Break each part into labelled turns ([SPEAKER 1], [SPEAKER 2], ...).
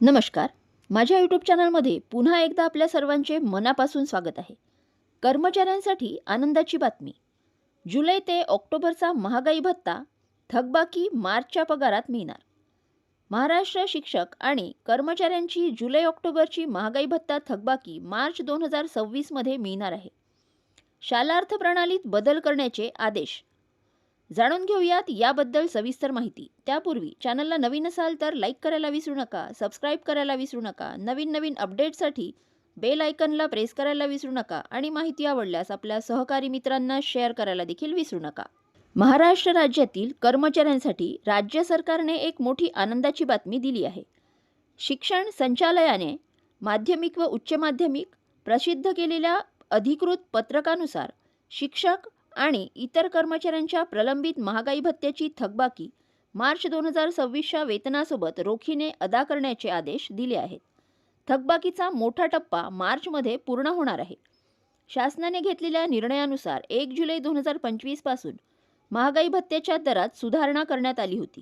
[SPEAKER 1] नमस्कार. माझ्या यूट्यूब चॅनलमध्ये पुन्हा एकदा आपल्या सर्वांचे मनापासून स्वागत आहे. कर्मचाऱ्यांसाठी आनंदाची बातमी. जुलै ते ऑक्टोबरचा महागाई भत्ता थकबाकी मार्चच्या पगारात मिळणार. महाराष्ट्र शिक्षक आणि कर्मचाऱ्यांची जुलै ऑक्टोबरची महागाई भत्ता थकबाकी मार्च 2026 मध्ये मिळणार आहे. शालार्थ प्रणालीत बदल करण्याचे आदेश. जाणून घेऊयात याबद्दल सविस्तर माहिती. त्यापूर्वी चॅनलला नवीन असाल तर लाईक करायला विसरू नका, सबस्क्राईब करायला विसरू नका, नवीन नवीन अपडेटसाठी बेल आयकनला प्रेस करायला विसरू नका आणि माहिती आवडल्यास आपल्या सहकारी मित्रांना शेअर करायला देखील विसरू नका. महाराष्ट्र राज्यातील कर्मचाऱ्यांसाठी राज्य सरकारने एक मोठी आनंदाची बातमी दिली आहे. शिक्षण संचालनालयाने माध्यमिक व उच्च माध्यमिक प्रसिद्ध केलेल्या अधिकृत पत्रकानुसार शिक्षक आणि इतर कर्मचाऱ्यांच्या प्रलंबित महागाई भत्त्याची थकबाकी मार्च 2026च्या वेतनासोबत रोखीने अदा करण्याचे आदेश दिले आहेत. थकबाकीचा मोठा टप्पा मार्चमध्ये पूर्ण होणार आहे. शासनाने घेतलेल्या निर्णयानुसार 1 जुलै 2025 पासून महागाई भत्त्याच्या दरात सुधारणा करण्यात आली होती.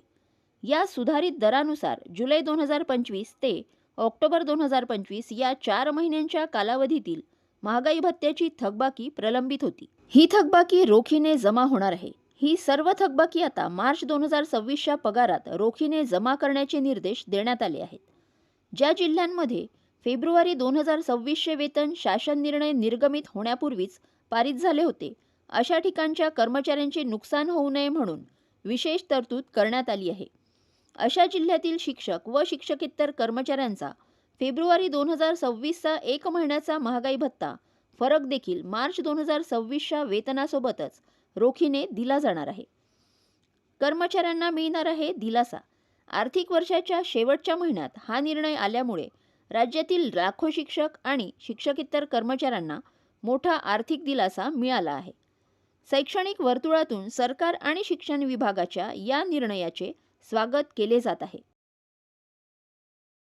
[SPEAKER 1] या सुधारित दरानुसार जुलै 2025 ते ऑक्टोबर 2025 या 4 महिन्यांच्या कालावधीतील महागाई भत्त्याची थकबाकी प्रलंबित होती. ही थकबाकी रोखीने जमा होणार आहे. ही सर्व थकबाकी आता मार्च 2026च्या पगारात रोखीने जमा करण्याचे निर्देश देण्यात आले आहेत. ज्या जिल्ह्यांमध्ये फेब्रुवारी 2026चे वेतन शासन निर्णय निर्गमित होण्यापूर्वीच पारित झाले होते, अशा ठिकाणच्या कर्मचाऱ्यांचे नुकसान होऊ नये म्हणून विशेष तरतूद करण्यात आली आहे. अशा जिल्ह्यातील शिक्षक व शिक्षकेतर कर्मचाऱ्यांचा फेब्रुवारी 2026चा 1 महिन्याचा महागाई भत्ता फरक देखील मार्च 2026च्या वेतनासोबतच रोखीने दिला जाणार आहे. कर्मचाऱ्यांना मिळणार आहे दिलासा. आर्थिक वर्षाच्या शेवटच्या महिन्यात हा निर्णय आल्यामुळे राज्यातील लाखो शिक्षक आणि शिक्षकेतर कर्मचाऱ्यांना मोठा आर्थिक दिलासा मिळाला आहे. शैक्षणिक वर्तुळातून सरकार आणि शिक्षण विभागाच्या या निर्णयाचे स्वागत केले जात आहे.